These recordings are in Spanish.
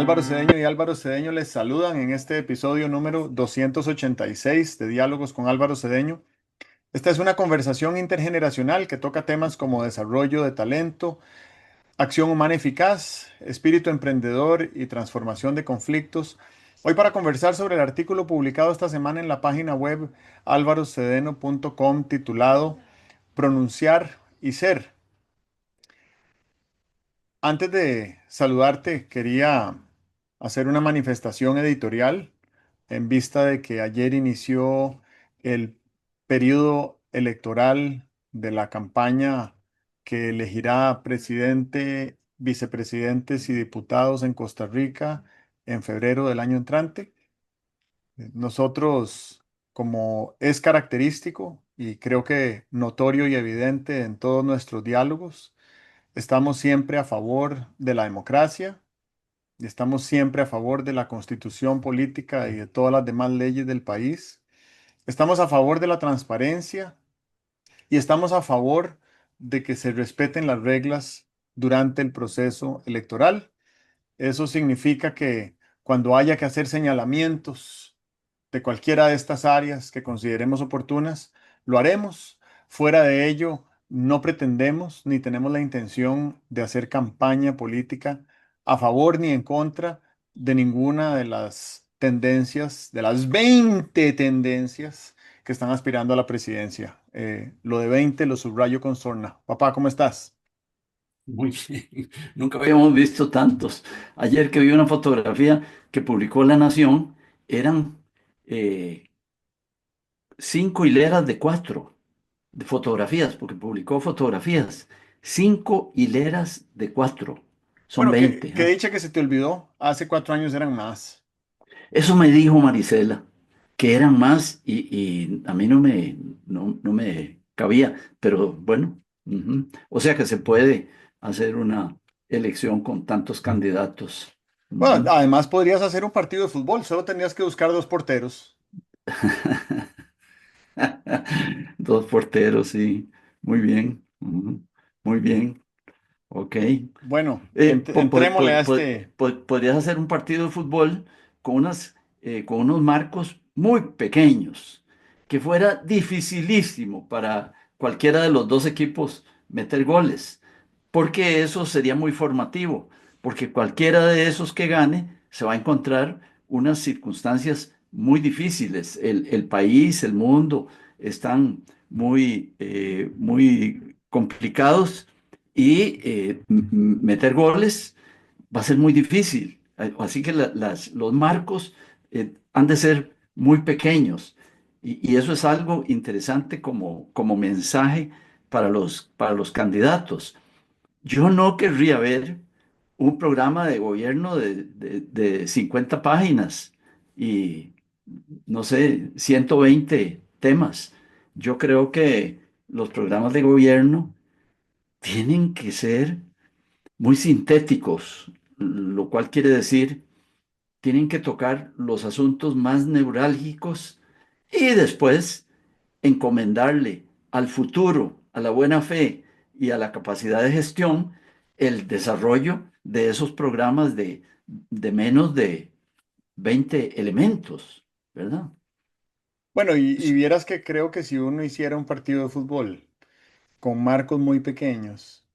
Álvaro Cedeño y Álvaro Cedeño les saludan en este episodio número 286 de Diálogos con Álvaro Cedeño. Esta es una conversación intergeneracional que toca temas como desarrollo de talento, acción humana eficaz, espíritu emprendedor y transformación de conflictos. Hoy para conversar sobre el artículo publicado esta semana en la página web alvarocedeno.com titulado Pronunciar y Ser. Antes de saludarte, quería hacer una manifestación editorial en vista de que ayer inició el periodo electoral de la campaña que elegirá presidente, vicepresidentes y diputados en Costa Rica en febrero del año entrante. Nosotros, como es característico y creo que notorio y evidente en todos nuestros diálogos, estamos siempre a favor de la democracia y estamos siempre a favor de la constitución política y de todas las demás leyes del país. Estamos a favor de la transparencia y estamos a favor de que se respeten las reglas durante el proceso electoral. Eso significa que cuando haya que hacer señalamientos de cualquiera de estas áreas que consideremos oportunas, lo haremos. Fuera de ello, no pretendemos ni tenemos la intención de hacer campaña política a favor ni en contra de ninguna de las tendencias, de las 20 tendencias que están aspirando a la presidencia. Lo de 20 lo subrayo con sorna. Papá, ¿cómo estás? Muy bien, nunca habíamos visto tantos. Ayer que vi una fotografía que publicó La Nación, eran 5 hileras de 4 de fotografías, porque publicó fotografías. 5 hileras de 4, son Bueno, 20. que dicha que se te olvidó, hace 4 años eran más. Eso me dijo Marisela, que eran más y a mí no me cabía, pero bueno, o sea que se puede hacer una elección con tantos candidatos. Bueno, Ujú. además podrías hacer un partido de fútbol, solo tendrías que buscar dos porteros. Dos porteros, sí, muy bien, muy bien, ok. Bueno, entrémosle a este. Podrías hacer un partido de fútbol con con unos marcos muy pequeños, que fuera dificilísimo para cualquiera de los dos equipos meter goles, porque eso sería muy formativo, porque cualquiera de esos que gane se va a encontrar unas circunstancias muy difíciles. El país, el mundo están muy complicados y meter goles va a ser muy difícil. Así que los marcos han de ser muy pequeños. Y eso es algo interesante como mensaje para los candidatos. Yo no querría ver un programa de gobierno de 50 páginas y, no sé, 120 temas. Yo creo que los programas de gobierno tienen que ser muy sintéticos, lo cual quiere decir, tienen que tocar los asuntos más neurálgicos y después encomendarle al futuro, a la buena fe y a la capacidad de gestión el desarrollo de esos programas de menos de 20 elementos, ¿verdad? Bueno, y vieras que creo que si uno hiciera un partido de fútbol con marcos muy pequeños,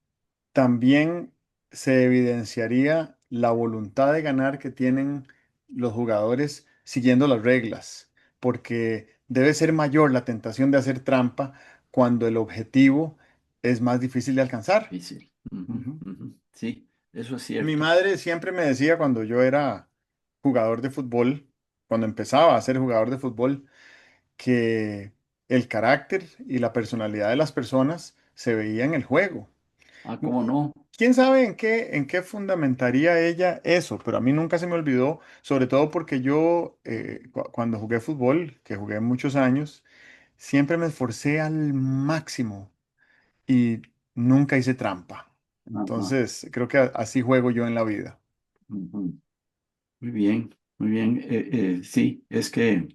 también se evidenciaría la voluntad de ganar que tienen los jugadores siguiendo las reglas, porque debe ser mayor la tentación de hacer trampa cuando el objetivo es más difícil de alcanzar. Difícil. Ujú, Ujú. ujú. Sí, eso es Mi cierto. madre siempre me decía cuando yo era jugador de fútbol, cuando empezaba a ser jugador de fútbol, que el carácter y la personalidad de las personas se veía en el juego. Ah, ¿cómo no? ¿Quién sabe en qué fundamentaría ella eso? Pero a mí nunca se me olvidó, sobre todo porque yo cuando jugué fútbol, que jugué muchos años, siempre me esforcé al máximo y nunca hice trampa. Ajá. Entonces, creo que así juego yo en la vida. Ujú. Muy bien, muy bien. Sí, es que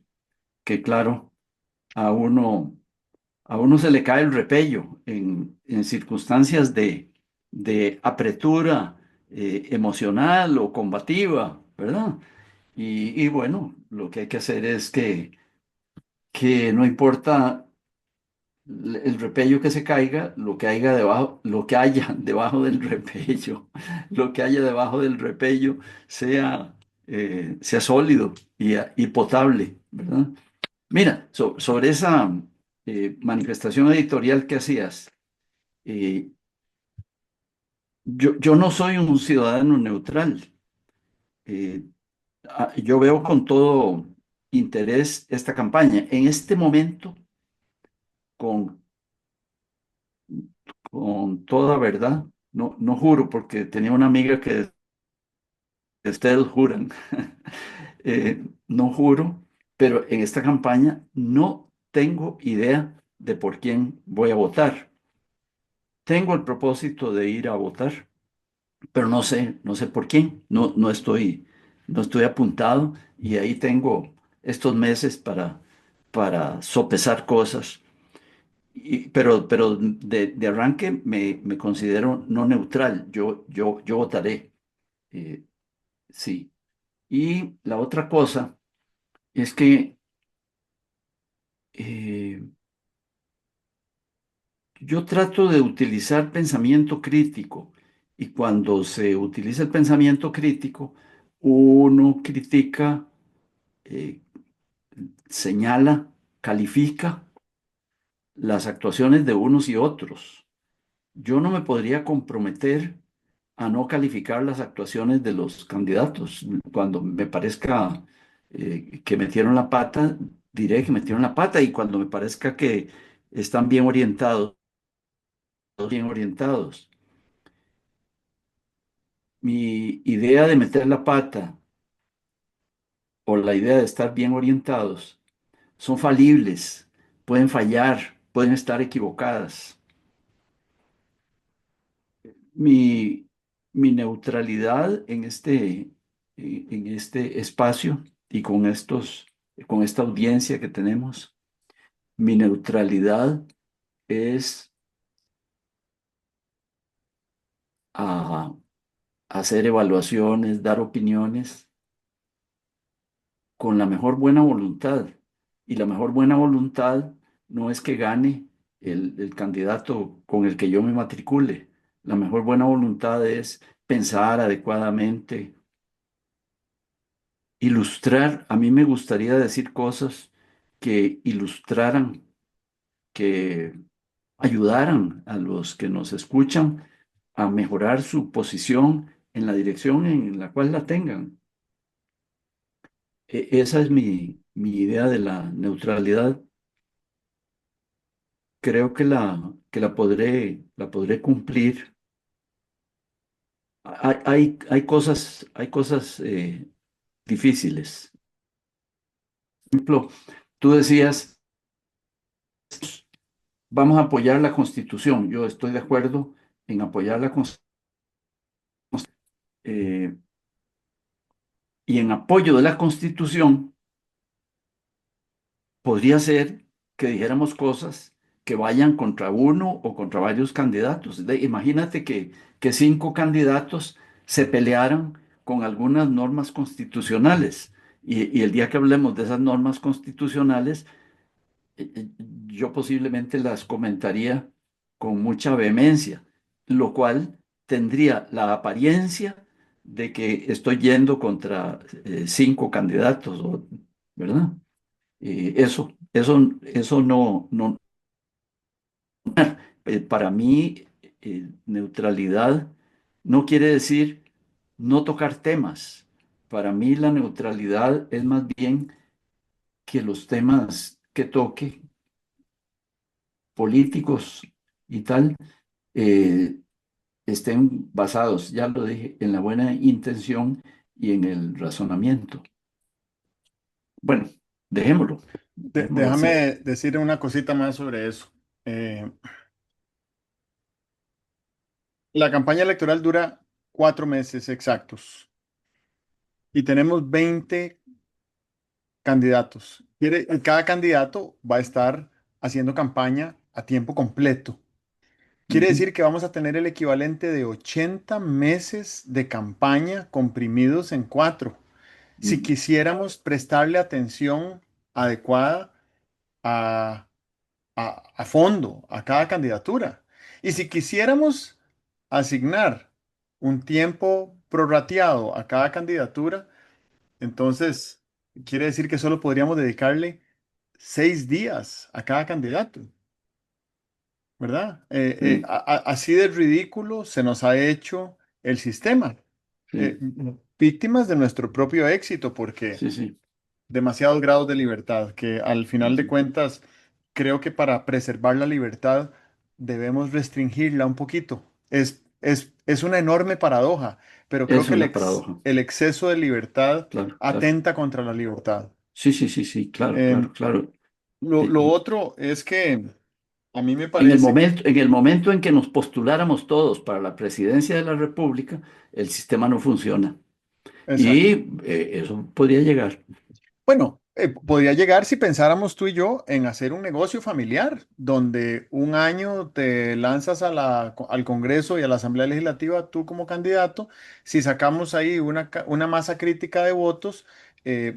claro, a uno, a uno se le cae el repello en circunstancias de apretura emocional o combativa. ¿verdad? Y bueno, lo que hay que hacer es que no importa el repello que se caiga, lo que haya debajo, lo que haya debajo del repello, lo que haya debajo del repello sea, sea sólido y potable, ¿verdad? Mira, sobre esa manifestación editorial que hacías, eh, yo no soy un ciudadano neutral. Eh, yo veo con todo interés esta campaña. En este momento, con, con toda verdad, no juro, porque tenía una amiga que ustedes juran, no juro, pero en esta campaña no tengo idea de por quién voy a votar. Tengo el propósito de ir a votar, pero no sé por quién, no estoy apuntado y ahí tengo estos meses para sopesar cosas. Pero de arranque me considero no neutral, yo votaré, eh, sí. Y la otra cosa es que eh, yo trato de utilizar pensamiento crítico y cuando se utiliza el pensamiento crítico, uno critica, eh, señala, califica las actuaciones de unos y otros. Yo no me podría comprometer a no calificar las actuaciones de los candidatos. Cuando me parezca que metieron la pata, diré que metieron la pata y cuando me parezca que están bien orientados. Mi idea de meter la pata o la idea de estar bien orientados son falibles, pueden fallar, pueden estar equivocadas. Mi, mi neutralidad en este espacio y con esta audiencia que tenemos, mi neutralidad es a hacer evaluaciones, dar opiniones con la mejor buena voluntad. Y la mejor buena voluntad no es que gane el candidato con el que yo me matricule. La mejor buena voluntad es pensar adecuadamente, ilustrar. A mí me gustaría decir cosas que ilustraran, que ayudaran a los que nos escuchan a mejorar su posición en la dirección en la cual la tengan. Esa es mi idea de la neutralidad. Creo que la podré cumplir. Hay cosas difíciles. Por ejemplo, tú decías, vamos a apoyar la Constitución. Yo estoy de acuerdo en apoyar la Constitución. eh, y en apoyo de la Constitución, podría ser que dijéramos cosas que vayan contra uno o contra varios candidatos. Imagínate que cinco candidatos se pelearan con algunas normas constitucionales y el día que hablemos de esas normas constitucionales, yo posiblemente las comentaría con mucha vehemencia, lo cual tendría la apariencia de que estoy yendo contra cinco candidatos, ¿verdad? Eso para mí, neutralidad no quiere decir no tocar temas. Para mí la neutralidad es más bien que los temas que toque, políticos y tal, eh, estén basados, ya lo dije, en la buena intención y en el razonamiento. Bueno, dejémoslo así. Déjame decir una cosita más sobre eso. Eh, la campaña electoral dura 4 meses exactos y tenemos 20 candidatos. Y cada candidato va a estar haciendo campaña a tiempo completo. Quiere Ujú. decir que vamos a tener el equivalente de 80 meses de campaña comprimidos en 4. si quisiéramos prestarle atención adecuada a, a fondo a cada candidatura. Y si quisiéramos asignar un tiempo prorrateado a cada candidatura, entonces quiere decir que solo podríamos dedicarle 6 días a cada candidato, ¿verdad? Sí, Así de ridículo se nos ha hecho el sistema. sí, Víctimas de nuestro propio éxito, porque sí, sí. demasiados grados de libertad, que al final de Ujú. cuentas creo que para preservar la libertad debemos restringirla un poquito. Es una enorme paradoja, pero creo Es que una paradoja, el exceso de libertad claro, claro. atenta contra la libertad. Sí, sí, sí, sí, claro, Eh, claro, claro. lo otro es que a mí me En parece, en el momento en que nos postuláramos todos para la presidencia de la República, el sistema no funciona. Y exacto. eso podría llegar. Bueno, podría llegar si pensáramos tú y yo en hacer un negocio familiar, donde un año te lanzas al Congreso y a la Asamblea Legislativa tú como candidato. Si sacamos ahí una masa crítica de votos,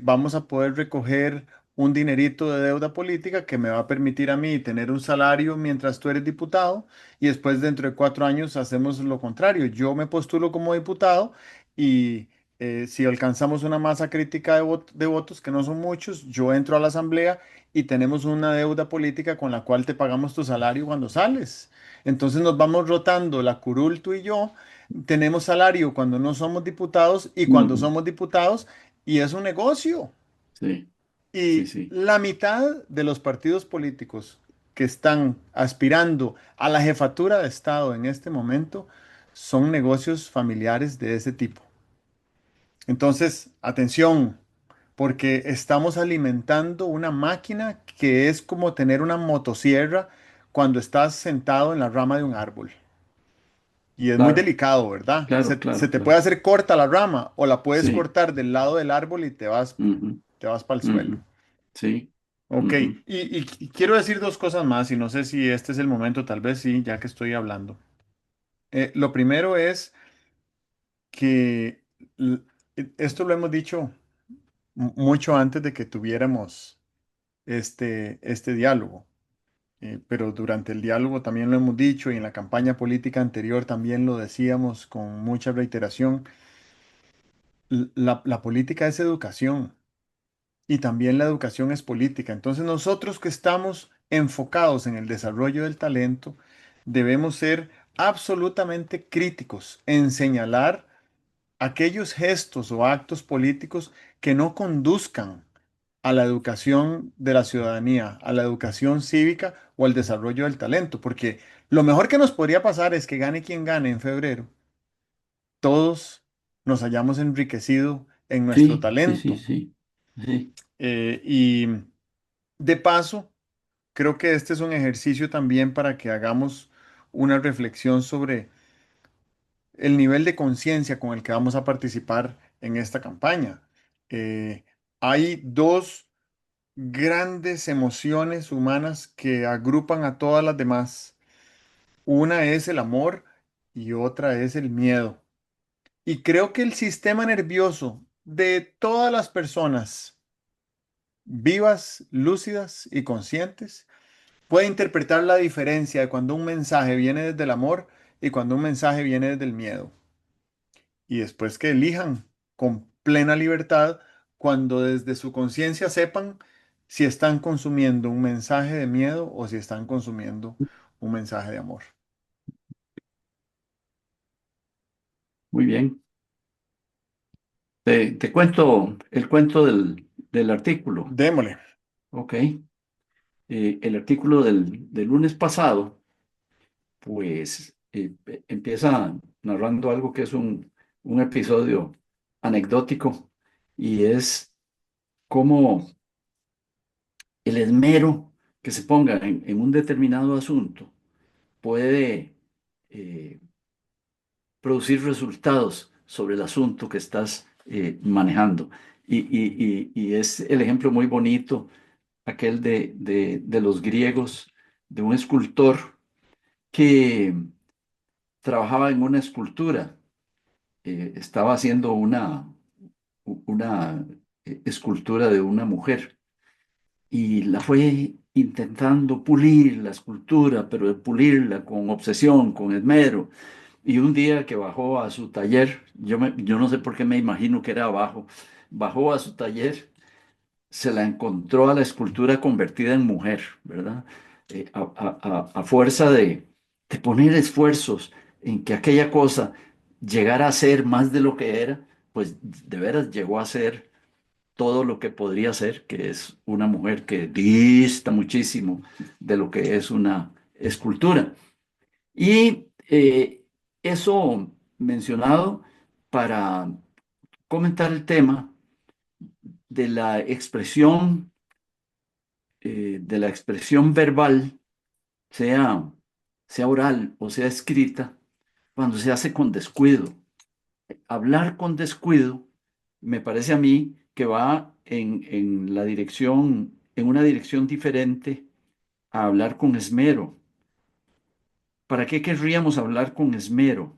vamos a poder recoger un dinerito de deuda política que me va a permitir a mí tener un salario mientras tú eres diputado y después dentro de 4 años hacemos lo contrario. Yo me postulo como diputado y si alcanzamos una masa crítica de votos, que no son muchos, yo entro a la asamblea y tenemos una deuda política con la cual te pagamos tu salario cuando sales. Entonces nos vamos rotando la curul tú y yo. Tenemos salario cuando no somos diputados y cuando Ujú. somos diputados y es un negocio. Sí, sí, Y sí, la mitad de los partidos políticos que están aspirando a la jefatura de Estado en este momento son negocios familiares de ese tipo. Entonces, atención, porque estamos alimentando una máquina que es como tener una motosierra cuando estás sentado en la rama de un árbol. Y es muy claro, delicado, ¿verdad? claro, Se claro, te puede claro. hacer corta la rama o la puedes Sí, cortar del lado del árbol y ujú, te vas para el suelo. ujú, sí, Ok, ujú, y quiero decir dos cosas más y no sé si este es el momento, tal vez sí, ya que estoy hablando. Lo primero es que l- esto lo hemos dicho mucho antes de que tuviéramos este diálogo. Pero durante el diálogo también lo hemos dicho y en la campaña política anterior también lo decíamos con mucha reiteración. La política es educación y también la educación es política. Entonces nosotros que estamos enfocados en el desarrollo del talento, debemos ser absolutamente críticos en señalar aquellos gestos o actos políticos que no conduzcan a la educación de la ciudadanía, a la educación cívica o al desarrollo del talento, porque lo mejor que nos podría pasar es que gane quien gane en febrero, todos nos hayamos enriquecido en nuestro sí, sí, sí, talento. sí, sí, Y de paso, creo que este es un ejercicio también para que hagamos una reflexión sobre el nivel de conciencia con el que vamos a participar en esta campaña. Eh, Hay dos grandes emociones humanas que agrupan a todas las demás. Una es el amor y otra es el miedo. Y creo que el sistema nervioso de todas las personas vivas, lúcidas y conscientes puede interpretar la diferencia de cuando un mensaje viene desde el amor y cuando un mensaje viene desde el miedo. Y después que elijan con plena libertad, cuando desde su conciencia sepan si están consumiendo un mensaje de miedo o si están consumiendo un mensaje de amor. muy bien. Te cuento el cuento del artículo, Démosle. ¿ok? El artículo del lunes pasado, pues empieza narrando algo que es un episodio anecdótico y es cómo el esmero que se ponga en un determinado asunto puede eh, producir resultados sobre el asunto que estás manejando. Y es el ejemplo muy bonito, aquel de los griegos, de un escultor que trabajaba en una escultura, estaba haciendo una escultura de una mujer y la fue intentando pulir la escultura, pero de pulirla con obsesión, con esmero. Y un día que bajó a su taller, yo no sé por qué me imagino que era abajo, bajó a su taller, se la encontró a la escultura convertida en mujer, ¿verdad? A fuerza de poner esfuerzos en que aquella cosa llegara a ser más de lo que era, pues de veras llegó a ser todo lo que podría ser, que es una mujer que dista muchísimo de lo que es una escultura. Y eso mencionado para comentar el tema de la expresión verbal, sea oral o sea escrita, cuando se hace con descuido. Hablar con descuido me parece a mí que va en la dirección, en una dirección diferente a hablar con esmero. ¿Para qué querríamos hablar con esmero?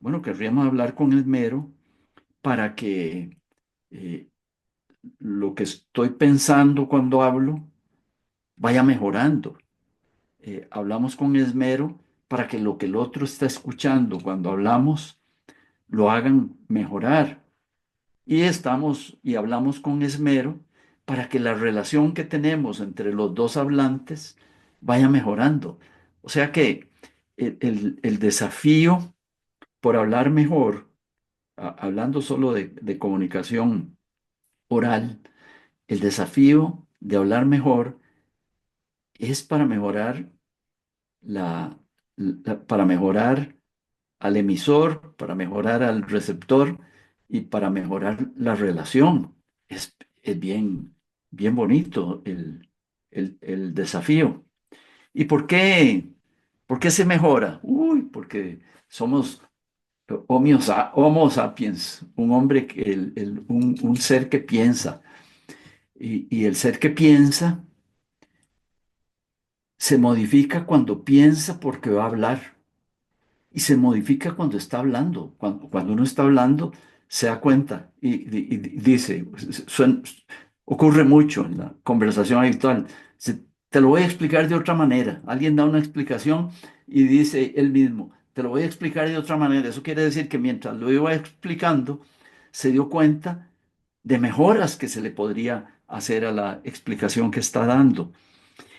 Bueno, querríamos hablar con esmero para que eh, lo que estoy pensando cuando hablo vaya mejorando. Hablamos con esmero para que lo que el otro está escuchando cuando hablamos lo hagan mejorar. Y hablamos con esmero para que la relación que tenemos entre los dos hablantes vaya mejorando. O sea que el desafío por hablar mejor, hablando solo de comunicación oral, el desafío de hablar mejor es para mejorar para mejorar al emisor, para mejorar al receptor y para mejorar la relación. Es bien bonito el desafío. ¿Y por qué se mejora? Uy, porque somos homo sapiens, un hombre, un ser que piensa. Y el ser que piensa se modifica cuando piensa porque va a hablar. Y se modifica cuando está hablando. Cuando uno está hablando, se da cuenta y dice, ocurre mucho en la conversación habitual. Te lo voy a explicar de otra manera. Alguien da una explicación y dice él mismo, te lo voy a explicar de otra manera. Eso quiere decir que mientras lo iba explicando, se dio cuenta de mejoras que se le podría hacer a la explicación que está dando.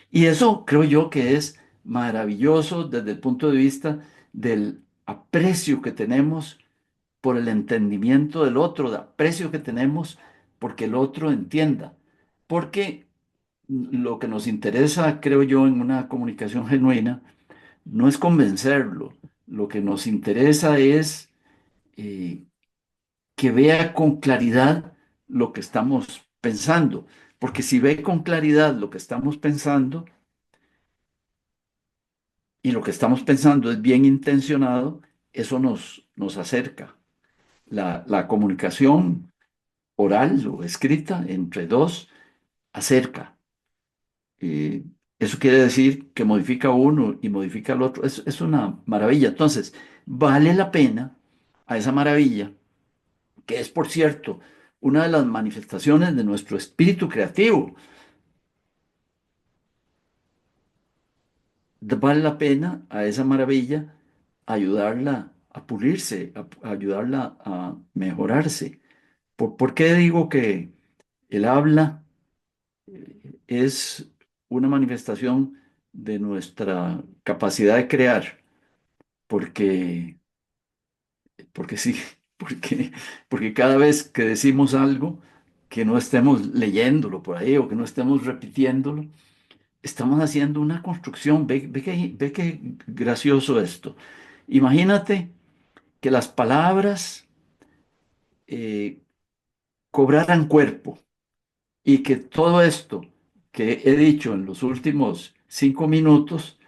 Y eso creo yo que es maravilloso desde el punto de vista del aprecio que tenemos por el entendimiento del otro, de aprecio que tenemos porque el otro entienda. Porque lo que nos interesa, creo yo, en una comunicación genuina, no es convencerlo. Lo que nos interesa es eh, que vea con claridad lo que estamos pensando. Porque si ve con claridad lo que estamos pensando, y lo que estamos pensando es bien intencionado, eso nos acerca. La comunicación oral o escrita entre dos acerca. Eh, Eso quiere decir que modifica uno y modifica al otro. Es una maravilla. Entonces, vale la pena a esa maravilla, que es, por cierto, una de las manifestaciones de nuestro espíritu creativo. Vale la pena a esa maravilla ayudarla a pulirse, a ayudarla a mejorarse. ¿Por qué digo que el habla es una manifestación de nuestra capacidad de crear? Porque, porque sí, porque, porque cada vez que decimos algo, que no estemos leyéndolo por ahí o que no estemos repitiéndolo, estamos haciendo una construcción. Ve qué gracioso esto. Imagínate que las palabras eh, cobraran cuerpo y que todo esto que he dicho en los últimos 5 minutos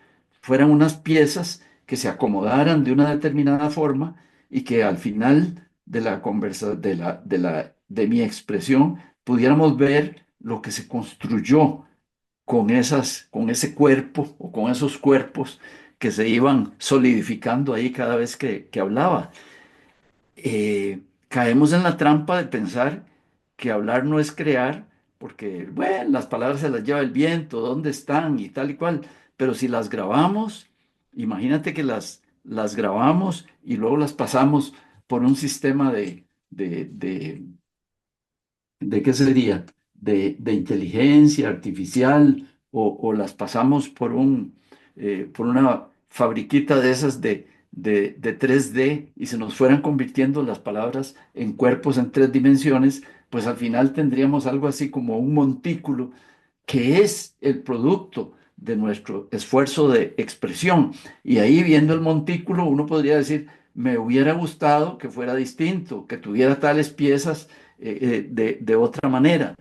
fueran unas piezas que se acomodaran de una determinada forma y que al final de la conversa, de mi expresión, pudiéramos ver lo que se construyó con ese cuerpo o con esos cuerpos que se iban solidificando ahí cada vez que hablaba. caemos en la trampa de pensar que hablar no es crear, porque, bueno, las palabras se las lleva el viento, dónde están y tal y cual, pero si las grabamos, imagínate que las grabamos y luego las pasamos por un sistema ¿de qué sería? De inteligencia artificial o las pasamos por una fabriquita de esas de 3D y se nos fueran convirtiendo las palabras en cuerpos en 3 dimensiones, pues al final tendríamos algo así como un montículo que es el producto de nuestro esfuerzo de expresión. Y ahí viendo el montículo uno podría decir, me hubiera gustado que fuera distinto, que tuviera tales piezas de otra manera.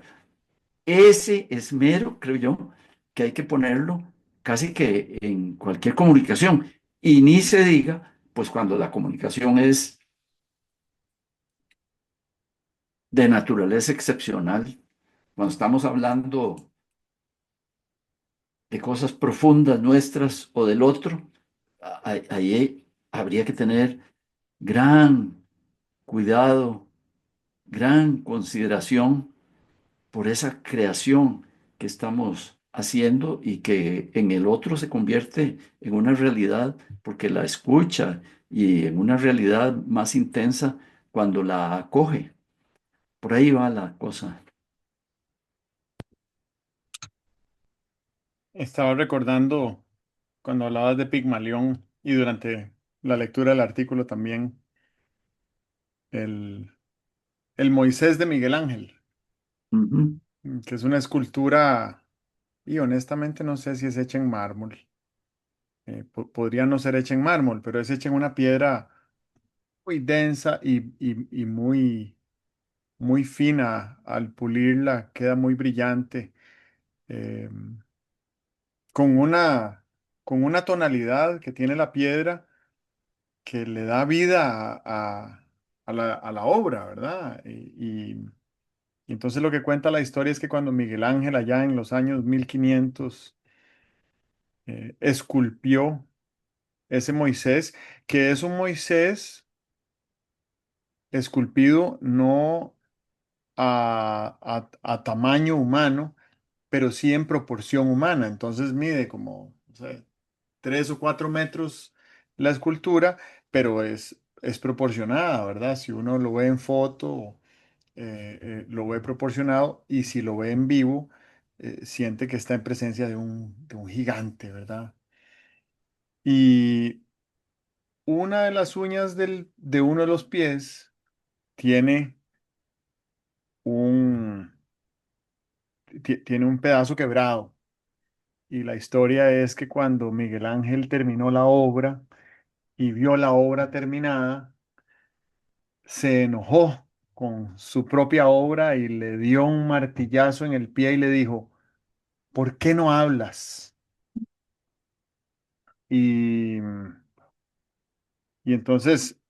Ese esmero, creo yo, que hay que ponerlo casi que en cualquier comunicación. Y ni se diga, pues cuando la comunicación es de naturaleza excepcional, cuando estamos hablando de cosas profundas nuestras o del otro, ahí habría que tener gran cuidado, gran consideración por esa creación que estamos haciendo y que en el otro se convierte en una realidad porque la escucha y en una realidad más intensa cuando la acoge. Por ahí va la cosa. Estaba recordando cuando hablabas de Pigmalión y durante la lectura del artículo también, el, el Moisés de Miguel Ángel, Ujú, que es una escultura, y honestamente no sé si es hecha en mármol. Podría no ser hecha en mármol, pero es hecha en una piedra muy densa y muy, muy fina. Al pulirla queda muy brillante, eh, con una, con una tonalidad que tiene la piedra que le da vida a la obra, ¿verdad? Y entonces lo que cuenta la historia es que cuando Miguel Ángel allá en los años 1500 esculpió ese Moisés, que es un Moisés esculpido no a tamaño humano, pero sí en proporción humana. Entonces mide como, no sé, 3 o 4 metros la escultura, pero es proporcionada, ¿verdad? Si uno lo ve en foto, lo ve proporcionado y si lo ve en vivo, siente que está en presencia de un gigante, ¿verdad? Y una de las uñas de uno de los pies tiene un, tiene un pedazo quebrado. Y la historia es que cuando Miguel Ángel terminó la obra y vio la obra terminada, se enojó con su propia obra y le dio un martillazo en el pie y le dijo, ¿por qué no hablas? Y, y entonces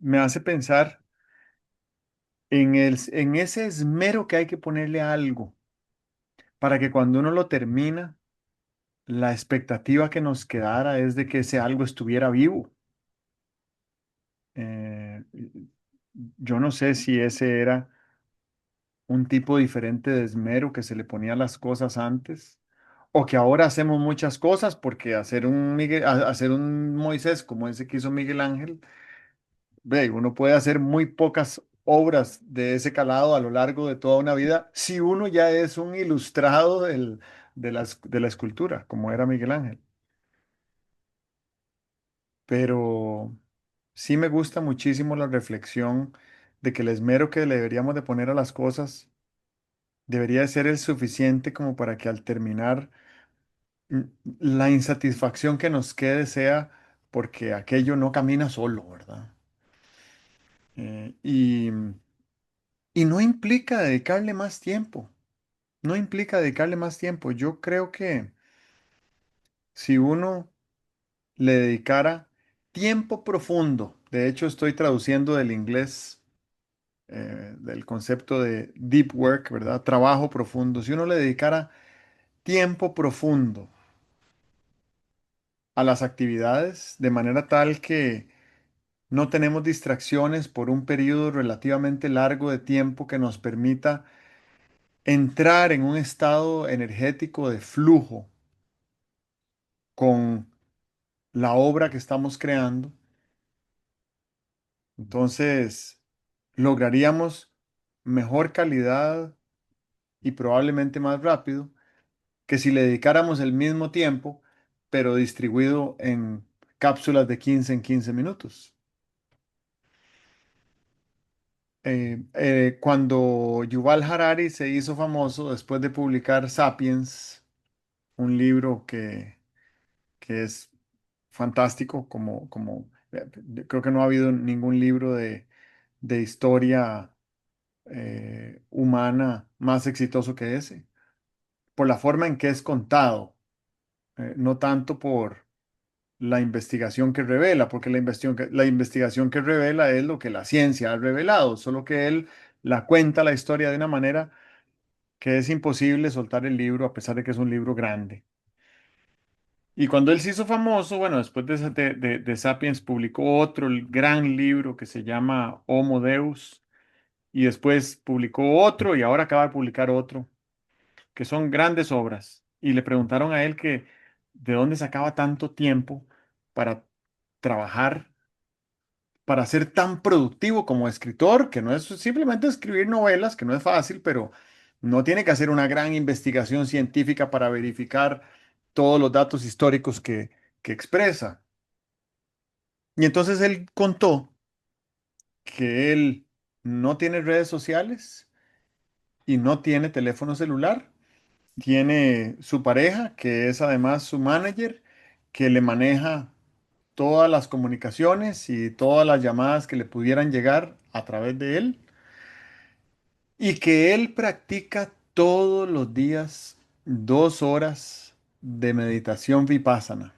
me hace pensar en ese esmero que hay que ponerle a algo para que cuando uno lo termina, la expectativa que nos quedara es de que ese algo estuviera vivo. Eh, yo no sé si ese era un tipo diferente de esmero que se le ponía a las cosas antes, o que ahora hacemos muchas cosas porque hacer un Moisés como ese que hizo Miguel Ángel, ve, uno puede hacer muy pocas obras de ese calado a lo largo de toda una vida si uno ya es un ilustrado de la escultura, como era Miguel Ángel. Pero sí me gusta muchísimo la reflexión de que el esmero que le deberíamos de poner a las cosas debería de ser el suficiente como para que al terminar mm, la insatisfacción que nos quede sea porque aquello no camina solo, ¿verdad? Eh, y, y no implica dedicarle más tiempo, no implica dedicarle más tiempo. Yo creo que si uno le dedicara tiempo profundo, de hecho estoy traduciendo del inglés, del concepto de deep work, ¿verdad? Trabajo profundo. Si uno le dedicara tiempo profundo a las actividades de manera tal que no tenemos distracciones por un periodo relativamente largo de tiempo que nos permita entrar en un estado energético de flujo con la obra que estamos creando, entonces lograríamos mejor calidad y probablemente más rápido que si le dedicáramos el mismo tiempo, pero distribuido en cápsulas de 15 en 15 minutos. Cuando Yuval Harari se hizo famoso después de publicar Sapiens, un libro que es fantástico, creo que no ha habido ningún libro de historia humana más exitoso que ese, por la forma en que es contado, no tanto por la investigación que revela, porque la investigación que revela es lo que la ciencia ha revelado, solo que él la cuenta la historia de una manera que es imposible soltar el libro a pesar de que es un libro grande. Y cuando él se hizo famoso, bueno, después de Sapiens publicó otro gran libro que se llama Homo Deus y después publicó otro y ahora acaba de publicar otro, que son grandes obras. Y le preguntaron a él que de dónde sacaba tanto tiempo para trabajar, para ser tan productivo como escritor, que no es simplemente escribir novelas, que no es fácil, pero no tiene que hacer una gran investigación científica para verificar todos los datos históricos que expresa. Y entonces él contó que él no tiene redes sociales y no tiene teléfono celular. Tiene su pareja, que es además su manager, que le maneja todas las comunicaciones y todas las llamadas que le pudieran llegar a través de él. Y que él practica todos los días 2 horas de meditación vipassana,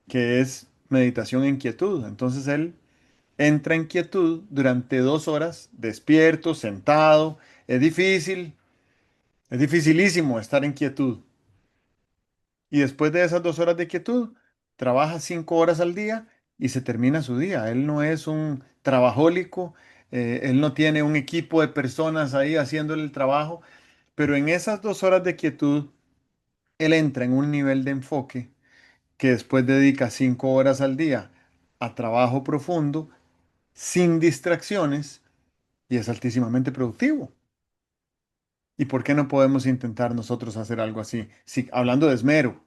que es meditación en quietud. Entonces él entra en quietud durante 2 horas, despierto, sentado. Es difícil, es dificilísimo estar en quietud. Y después de esas 2 horas de quietud, trabaja 5 horas al día y se termina su día. Él no es un trabajólico, él no tiene un equipo de personas ahí haciéndole el trabajo, pero en esas 2 horas de quietud, él entra en un nivel de enfoque que después dedica 5 horas al día a trabajo profundo, sin distracciones, y es altísimamente productivo. ¿Y por qué no podemos intentar nosotros hacer algo así? Si, hablando de esmero,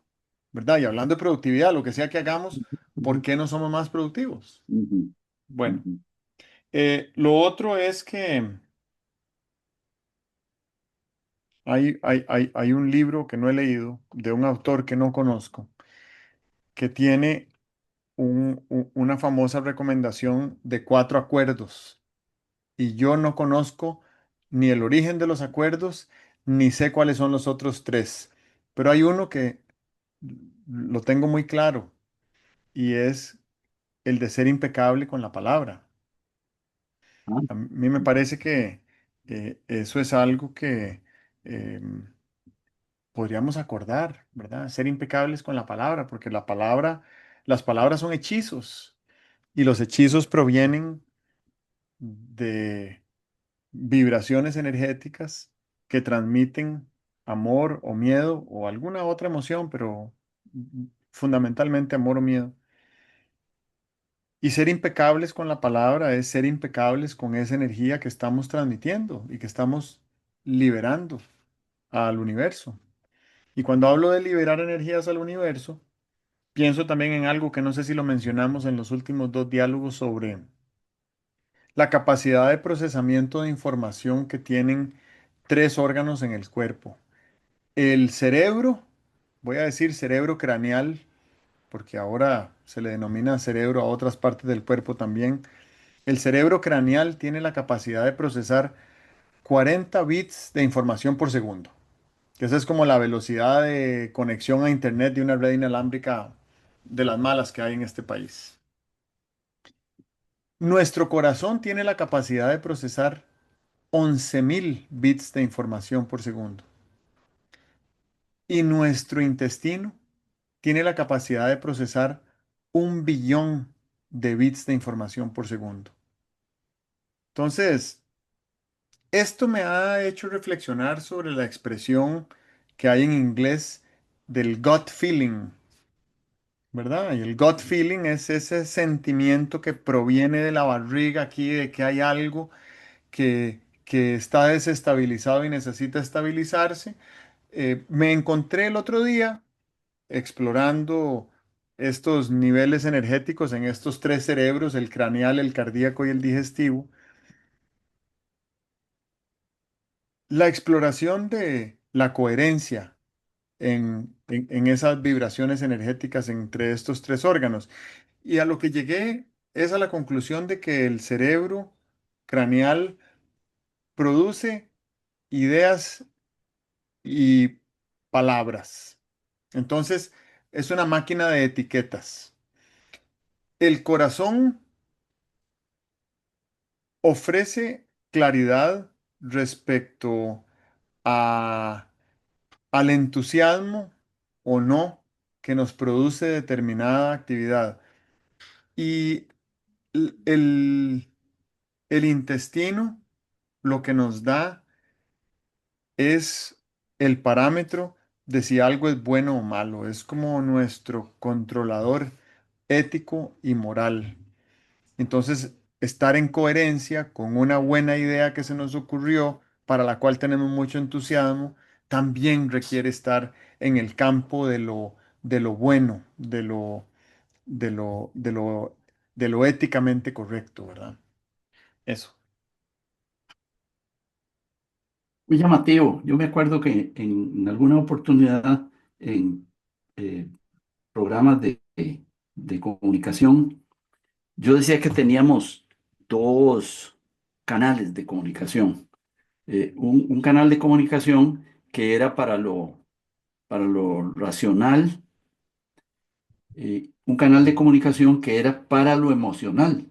¿verdad? Y hablando de productividad, lo que sea que hagamos, ¿por Ujú, qué no somos más productivos? ujú, Bueno, ujú. lo otro es que hay un libro que no he leído de un autor que no conozco, que tiene una famosa recomendación de 4 acuerdos. Y yo no conozco ni el origen de los acuerdos, ni sé cuáles son los otros 3. Pero hay uno que lo tengo muy claro y es el de ser impecable con la palabra. Ah, A mí me parece que eso es algo que podríamos acordar, ¿verdad? Ser impecables con la palabra, porque las palabras son hechizos y los hechizos provienen de vibraciones energéticas que transmiten amor o miedo o alguna otra emoción, pero fundamentalmente amor o miedo. Y ser impecables con la palabra es ser impecables con esa energía que estamos transmitiendo y que estamos liberando al universo. Y cuando hablo de liberar energías al universo, pienso también en algo que no sé si lo mencionamos en los últimos 2 diálogos sobre la capacidad de procesamiento de información que tienen 3 órganos en el cuerpo. El cerebro, voy a decir cerebro craneal, porque ahora se le denomina cerebro a otras partes del cuerpo también. El cerebro craneal tiene la capacidad de procesar 40 bits de información por segundo, que esa es como la velocidad de conexión a Internet de una red inalámbrica de las malas que hay en este país. Nuestro corazón tiene la capacidad de procesar 11.000 bits de información por segundo. Y nuestro intestino tiene la capacidad de procesar 1 billón de bits de información por segundo. Entonces, esto me ha hecho reflexionar sobre la expresión que hay en inglés del gut feeling, ¿verdad? Y el gut feeling es ese sentimiento que proviene de la barriga aquí, de que hay algo que está desestabilizado y necesita estabilizarse. Me encontré el otro día explorando estos niveles energéticos en estos tres cerebros, el craneal, el cardíaco y el digestivo. La exploración de la coherencia en esas vibraciones energéticas entre estos tres órganos. Y a lo que llegué es a la conclusión de que el cerebro craneal produce ideas y palabras. Entonces, es una máquina de etiquetas. El corazón ofrece claridad respecto a, al entusiasmo o no que nos produce determinada actividad. Y el, el intestino lo que nos da es el parámetro de si algo es bueno o malo. Es como nuestro controlador ético y moral. Entonces, estar en coherencia con una buena idea que se nos ocurrió, para la cual tenemos mucho entusiasmo, también requiere estar en el campo de lo bueno, de lo, de lo, de lo éticamente correcto, ¿verdad? Eso. Muy llamativo. Yo me acuerdo que en alguna oportunidad en eh, programas de comunicación, yo decía que teníamos dos canales de comunicación. Un canal de comunicación que era para lo racional, un canal de comunicación que era para lo emocional.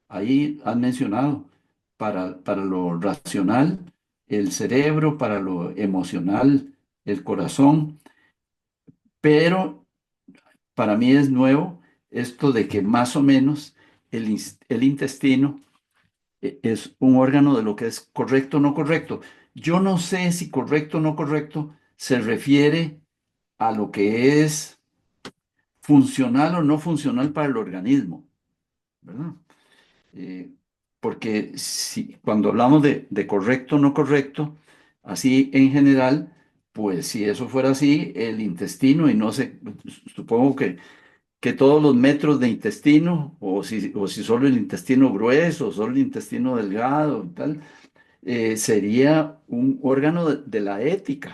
Ahí han mencionado, para lo racional, el cerebro, para lo emocional, el corazón, pero para mí es nuevo esto de que más o menos el intestino es un órgano de lo que es correcto o no correcto. Yo no sé si correcto o no correcto se refiere a lo que es funcional o no funcional para el organismo, ¿verdad? Eh, Porque si, cuando hablamos de correcto o no correcto, así en general, pues si eso fuera así, el intestino, y no sé, supongo que todos los metros de intestino, o si solo el intestino grueso, o solo el intestino delgado y tal, sería un órgano de la ética.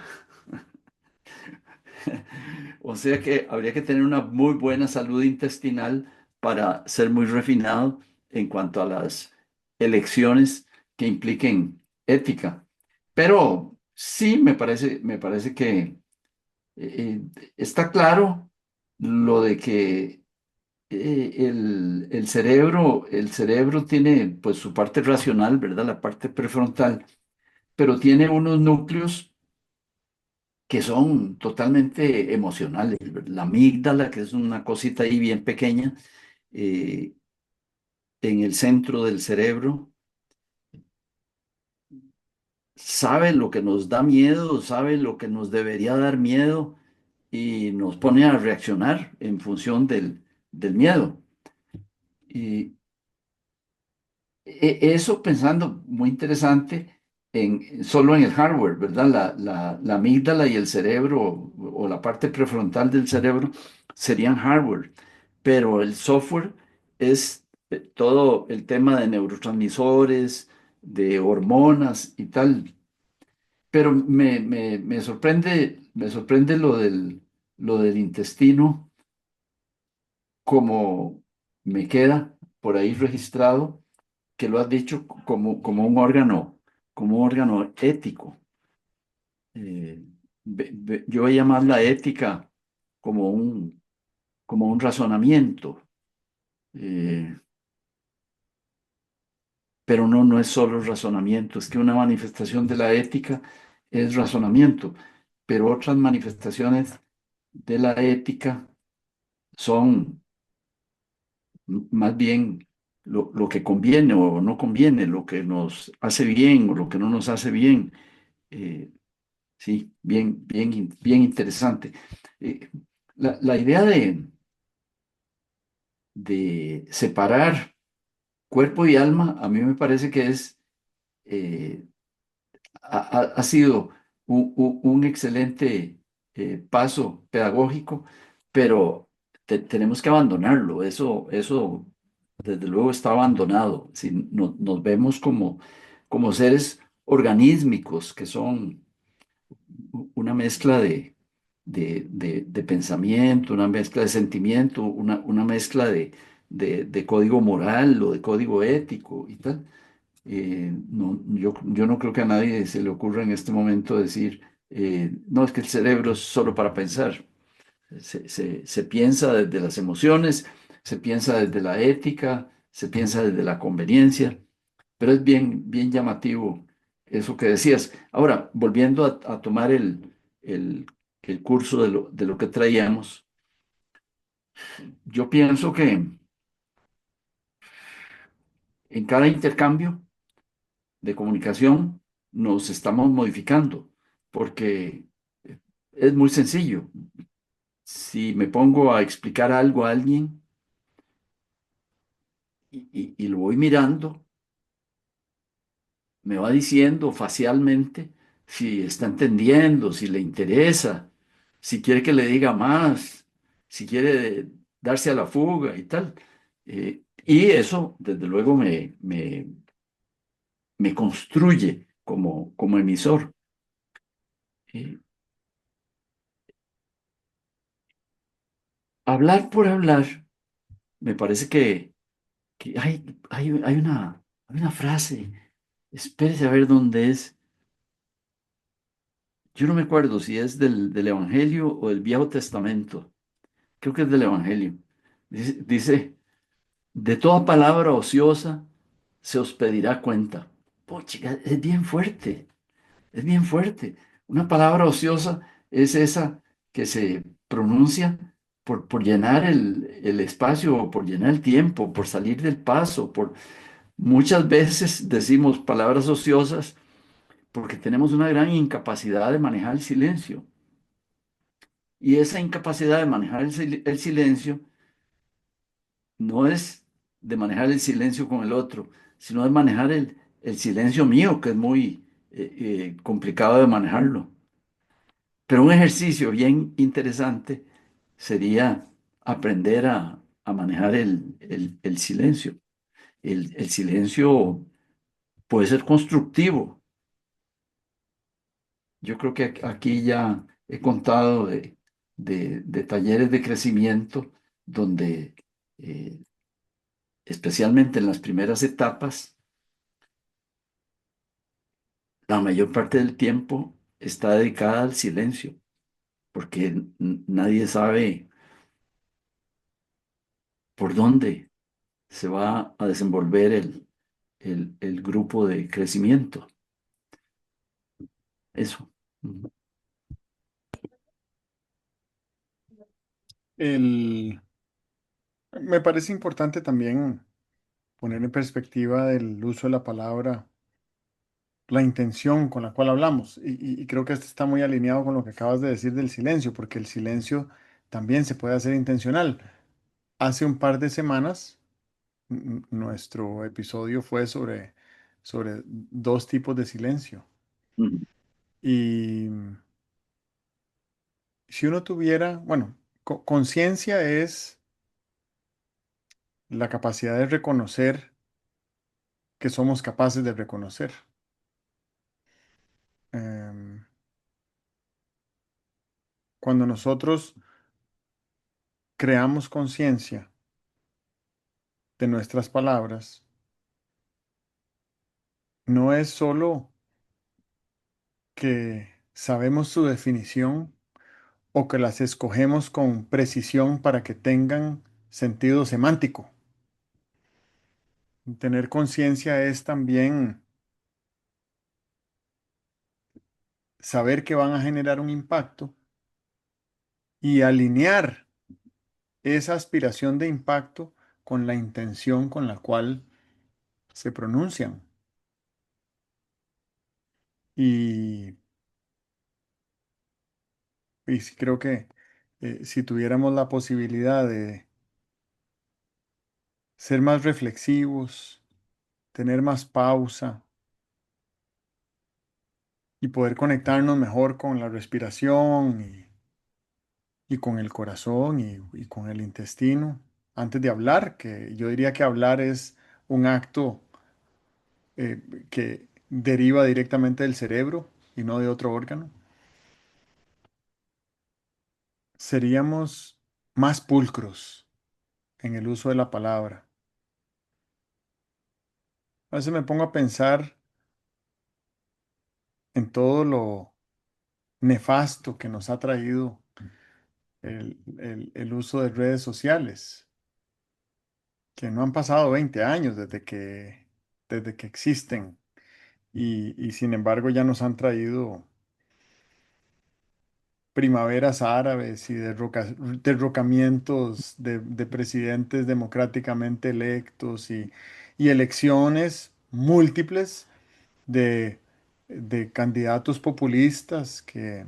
O sea que habría que tener una muy buena salud intestinal para ser muy refinado en cuanto a las elecciones que impliquen ética. Pero sí me parece que está claro lo de que el cerebro tiene pues su parte racional, ¿verdad? La parte prefrontal, pero tiene unos núcleos que son totalmente emocionales. La amígdala, que es una cosita ahí bien pequeña, eh, en el centro del cerebro, sabe lo que nos da miedo, sabe lo que nos debería dar miedo y nos pone a reaccionar en función del miedo. Y eso pensando muy interesante solo en el hardware, ¿verdad? La amígdala y el cerebro o la parte prefrontal del cerebro serían hardware, pero el software es todo el tema de neurotransmisores, de hormonas y tal. Pero me sorprende lo del intestino, como me queda por ahí registrado que lo has dicho como un órgano ético. Eh, yo veía más la ética como como un razonamiento, eh, pero no, no es solo razonamiento, es que una manifestación de la ética es razonamiento, pero otras manifestaciones de la ética son más bien lo que conviene o no conviene, lo que nos hace bien o lo que no nos hace bien. Eh, sí, bien interesante. Eh, la idea de separar cuerpo y alma, a mí me parece que eh, ha sido un excelente paso pedagógico, pero tenemos que abandonarlo. Eso desde luego está abandonado. Si nos vemos como seres organísmicos, que son una mezcla de pensamiento, una mezcla de sentimiento, una mezcla de código moral o de código ético y tal. No, yo no creo que a nadie se le ocurra en este momento decir, no, es que el cerebro es solo para pensar. Se piensa desde las emociones, se piensa desde la ética, se piensa desde la conveniencia, pero es bien llamativo eso que decías. Ahora, volviendo a tomar el, el curso de lo que traíamos, yo pienso que en cada intercambio de comunicación nos estamos modificando, porque es muy sencillo. Si me pongo a explicar algo a alguien y lo voy mirando, me va diciendo facialmente si está entendiendo, si le interesa, si quiere que le diga más, si quiere darse a la fuga y tal. Y eso, desde luego, me construye como emisor. Eh, Hablar por hablar, me parece que hay una frase, espérese a ver dónde es. Yo no me acuerdo si es del Evangelio o del Viejo Testamento. Creo que es del Evangelio. Dice, de toda palabra ociosa se os pedirá cuenta. Chica, es bien fuerte, es bien fuerte. Una palabra ociosa es esa que se pronuncia por llenar el espacio, o por llenar el tiempo, por salir del paso. Muchas veces decimos palabras ociosas porque tenemos una gran incapacidad de manejar el silencio. Y esa incapacidad de manejar el silencio no es de manejar el silencio con el otro, sino de manejar el silencio mío, que es muy complicado de manejarlo. Pero un ejercicio bien interesante sería aprender a manejar el silencio. El silencio puede ser constructivo. Yo creo que aquí ya he contado de talleres de crecimiento donde, eh, especialmente en las primeras etapas, la mayor parte del tiempo está dedicada al silencio, porque nadie sabe por dónde se va a desenvolver el grupo de crecimiento. Eso. Ujú. El, Me parece importante también poner en perspectiva del uso de la palabra, la intención con la cual hablamos. Y creo que esto está muy alineado con lo que acabas de decir del silencio, porque el silencio también se puede hacer intencional. Hace un par de semanas, nuestro episodio fue sobre dos tipos de silencio. Ujú. Y si uno tuviera, bueno, conciencia es la capacidad de reconocer que somos capaces de reconocer. Em, Cuando nosotros creamos conciencia de nuestras palabras, no es solo que sabemos su definición o que las escogemos con precisión para que tengan sentido semántico. Tener conciencia es también saber que van a generar un impacto y alinear esa aspiración de impacto con la intención con la cual se pronuncian. Y, y sí creo que si tuviéramos la posibilidad de ser más reflexivos, tener más pausa y poder conectarnos mejor con la respiración y con el corazón y con el intestino antes de hablar, que yo diría que hablar es un acto que deriva directamente del cerebro y no de otro órgano, seríamos más pulcros en el uso de la palabra. A veces me pongo a pensar en todo lo nefasto que nos ha traído el uso de redes sociales, que no han pasado 20 años desde que existen y sin embargo ya nos han traído primaveras árabes y derrocamientos de presidentes democráticamente electos y elecciones múltiples de, de candidatos populistas que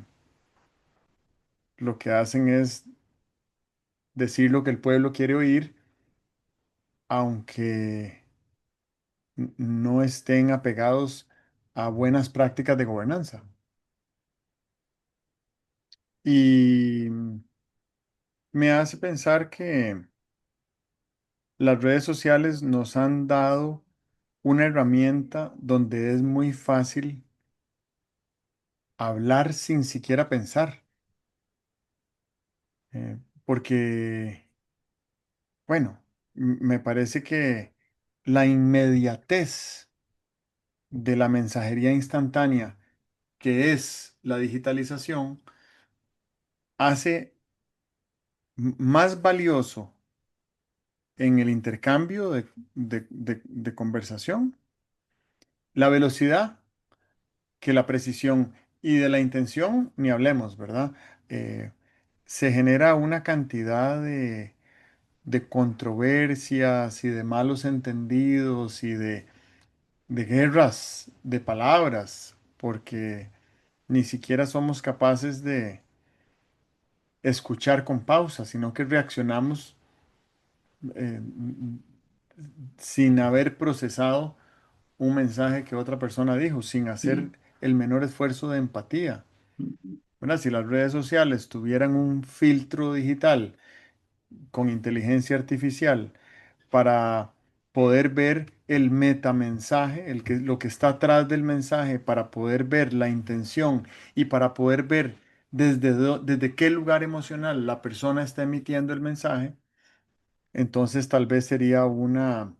lo que hacen es decir lo que el pueblo quiere oír, aunque no estén apegados a buenas prácticas de gobernanza. Y me hace pensar que las redes sociales nos han dado una herramienta donde es muy fácil hablar sin siquiera pensar, porque, bueno, me parece que la inmediatez de la mensajería instantánea, que es la digitalización, hace más valioso en el intercambio de conversación la velocidad que la precisión y de la intención, ni hablemos, ¿verdad? Eh, Se genera una cantidad de controversias y de malos entendidos y de guerras de palabras, porque ni siquiera somos capaces de escuchar con pausa, sino que reaccionamos eh, sin haber procesado un mensaje que otra persona dijo, sin hacer Sí. el menor esfuerzo de empatía. ¿Verdad? Si las redes sociales tuvieran un filtro digital con inteligencia artificial para poder ver el metamensaje, lo que está atrás del mensaje, para poder ver la intención y para poder ver desde qué lugar emocional la persona está emitiendo el mensaje, entonces tal vez sería una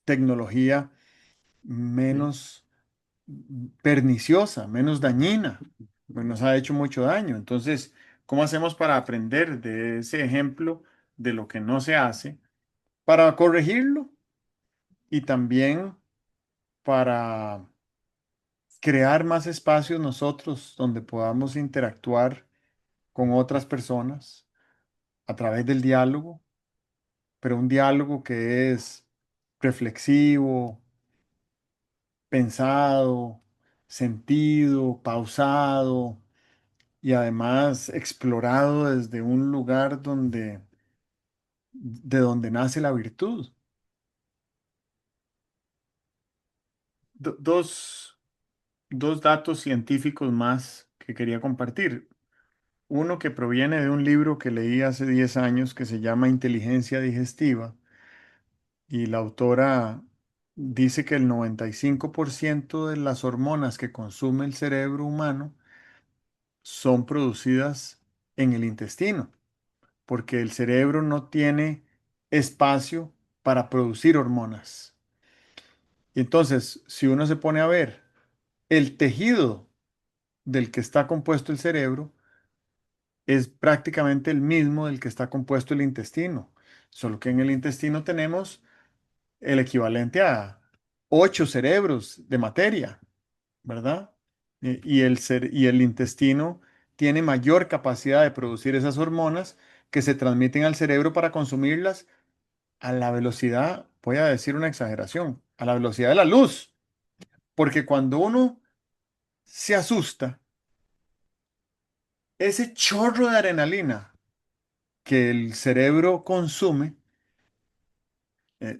tecnología Sí. menos perniciosa, menos dañina, pues nos ha hecho mucho daño. Entonces, ¿cómo hacemos para aprender de ese ejemplo de lo que no se hace, para corregirlo y también para crear más espacios nosotros donde podamos interactuar con otras personas a través del diálogo, pero un diálogo que es reflexivo, pensado, sentido, pausado y además explorado desde un lugar de donde nace la virtud. Dos datos científicos más que quería compartir. Uno que proviene de un libro que leí hace 10 años que se llama Inteligencia Digestiva y la autora dice que el 95% de las hormonas que consume el cerebro humano son producidas en el intestino, porque el cerebro no tiene espacio para producir hormonas. Y entonces, si uno se pone a ver el tejido del que está compuesto el cerebro, es prácticamente el mismo del que está compuesto el intestino, solo que en el intestino tenemos el equivalente a 8 cerebros de materia, ¿verdad? Y el intestino tiene mayor capacidad de producir esas hormonas que se transmiten al cerebro para consumirlas a la velocidad, voy a decir una exageración, a la velocidad de la luz, porque cuando uno se asusta, ese chorro de adrenalina que el cerebro consume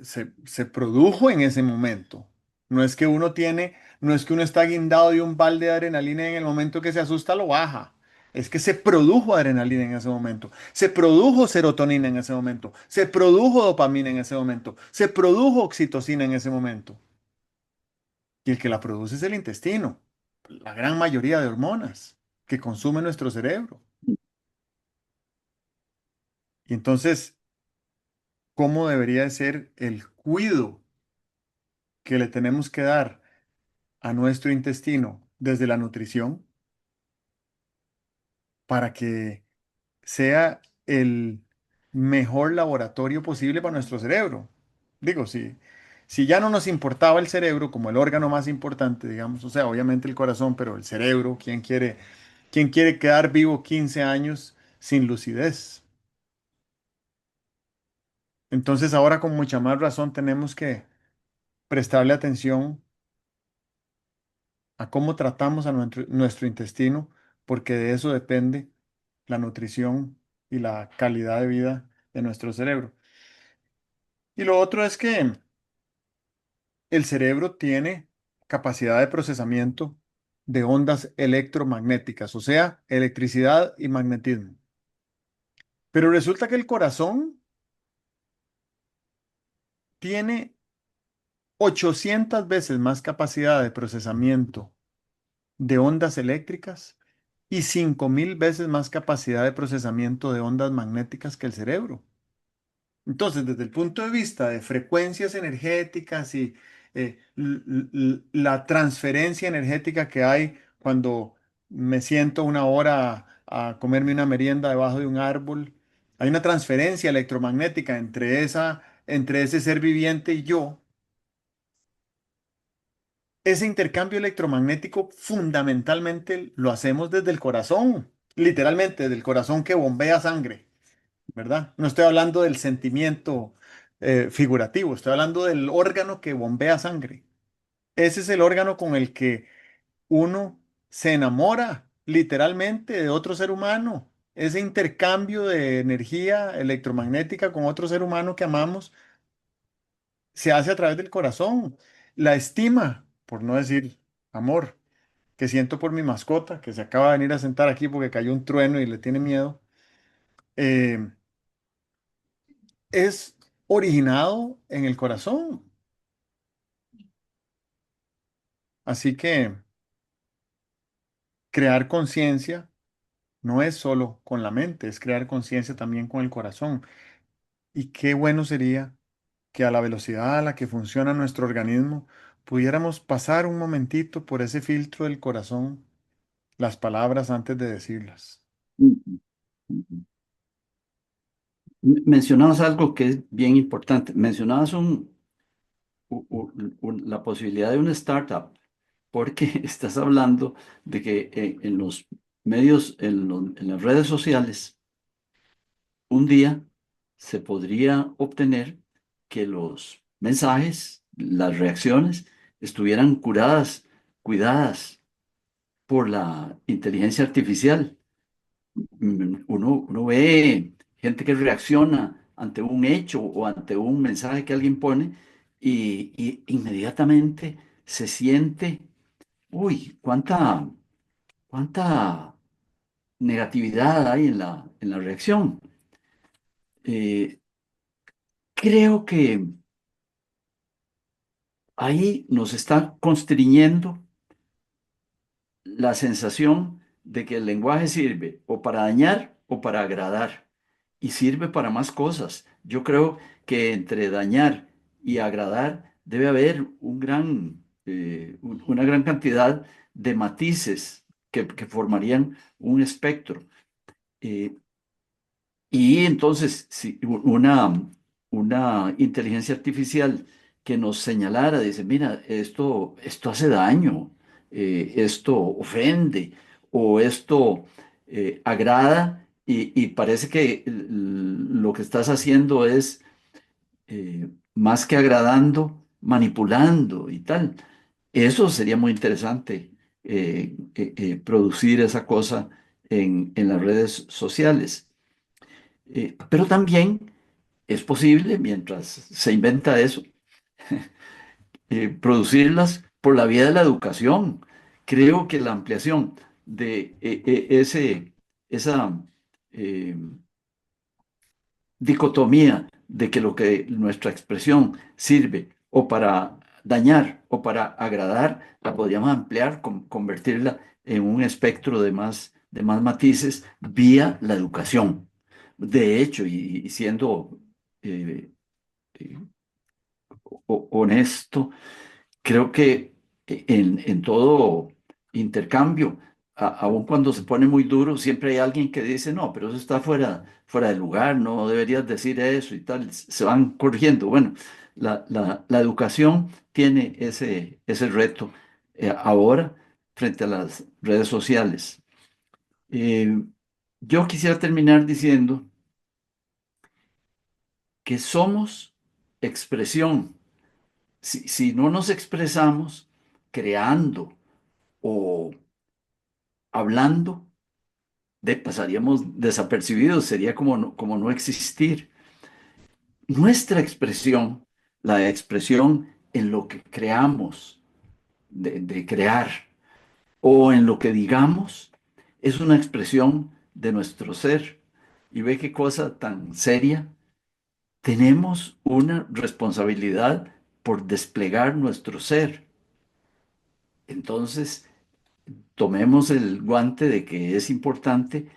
se produjo en ese momento. No es que uno tiene, no es que uno está guindado de un balde de adrenalina y en el momento que se asusta lo baja. Es que se produjo adrenalina en ese momento, se produjo serotonina en ese momento, se produjo dopamina en ese momento, se produjo oxitocina en ese momento. Y el que la produce es el intestino, la gran mayoría de hormonas que consume nuestro cerebro. Y entonces, ¿cómo debería de ser el cuidado que le tenemos que dar a nuestro intestino desde la nutrición para que sea el mejor laboratorio posible para nuestro cerebro? Digo, si ya no nos importaba el cerebro como el órgano más importante, digamos, o sea, obviamente el corazón, pero el cerebro, quién quiere quedar vivo 15 años sin lucidez? Entonces ahora con mucha más razón tenemos que prestarle atención a cómo tratamos a nuestro intestino, porque de eso depende la nutrición y la calidad de vida de nuestro cerebro. Y lo otro es que el cerebro tiene capacidad de procesamiento de ondas electromagnéticas, o sea, electricidad y magnetismo. Pero resulta que el corazón tiene 800 veces más capacidad de procesamiento de ondas eléctricas y 5000 veces más capacidad de procesamiento de ondas magnéticas que el cerebro. Entonces, desde el punto de vista de frecuencias energéticas y la transferencia energética que hay cuando me siento una hora a comerme una merienda debajo de un árbol, hay una transferencia electromagnética entre ese ser viviente y yo. Ese intercambio electromagnético fundamentalmente lo hacemos desde el corazón, literalmente desde el corazón que bombea sangre, ¿verdad? No estoy hablando del sentimiento figurativo, estoy hablando del órgano que bombea sangre. Ese es el órgano con el que uno se enamora literalmente de otro ser humano. Ese intercambio de energía electromagnética con otro ser humano que amamos se hace a través del corazón. La estima, por no decir amor, que siento por mi mascota, que se acaba de venir a sentar aquí porque cayó un trueno y le tiene miedo, eh, es originado en el corazón. Así que crear conciencia no es solo con la mente, es crear conciencia también con el corazón. Y qué bueno sería que a la velocidad a la que funciona nuestro organismo pudiéramos pasar un momentito por ese filtro del corazón, las palabras antes de decirlas. Ujú, ujú. Mencionabas algo que es bien importante. Mencionabas la posibilidad de una startup, porque estás hablando de que en los medios, en las redes sociales, un día se podría obtener que los mensajes, las reacciones, estuvieran curadas, cuidadas por la inteligencia artificial. Uno ve gente que reacciona ante un hecho o ante un mensaje que alguien pone y inmediatamente se siente, uy, cuánta negatividad hay en la reacción. Eh, Creo que ahí nos está constriñendo la sensación de que el lenguaje sirve o para dañar o para agradar y sirve para más cosas. Yo creo que entre dañar y agradar debe haber una gran cantidad de matices que formarían un espectro. Eh, y entonces, si una inteligencia artificial que nos señalara, dice, mira, esto hace daño, esto ofende o esto agrada y parece que lo que estás haciendo es más que agradando, manipulando y tal. Eso sería muy interesante, producir esa cosa en las redes sociales. Pero también es posible, mientras se inventa eso, producirlas por la vía de la educación. Creo que la ampliación de esa eh, dicotomía de que lo que nuestra expresión sirve o para dañar o para agradar, la podríamos ampliar, convertirla en un espectro de más matices vía la educación. De hecho, y siendo eh, eh, honesto, creo que en todo intercambio, aun cuando se pone muy duro, siempre hay alguien que dice, no, pero eso está fuera de lugar, no deberías decir eso y tal. Se van corrigiendo. Bueno, la educación tiene ese reto ahora frente a las redes sociales. Eh, yo quisiera terminar diciendo que somos expresión. Si no nos expresamos creando o hablando, pasaríamos desapercibidos, sería como no existir. Nuestra expresión, la expresión en lo que creamos, de crear, o en lo que digamos, es una expresión de nuestro ser. Y ve qué cosa tan seria. Tenemos una responsabilidad por desplegar nuestro ser. Entonces, tomemos el guante de que es importante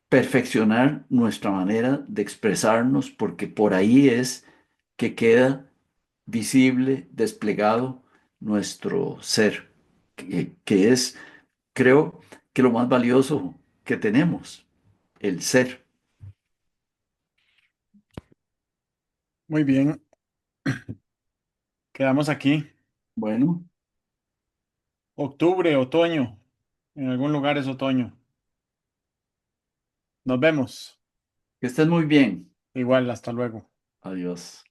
perfeccionar nuestra manera de expresarnos, porque por ahí es que queda visible, desplegado nuestro ser, que es, creo, que lo más valioso que tenemos, el ser. Muy bien, quedamos aquí. Bueno, Octubre, otoño. En algún lugar es otoño. Nos vemos. que estés muy bien. Igual, hasta luego. Adiós.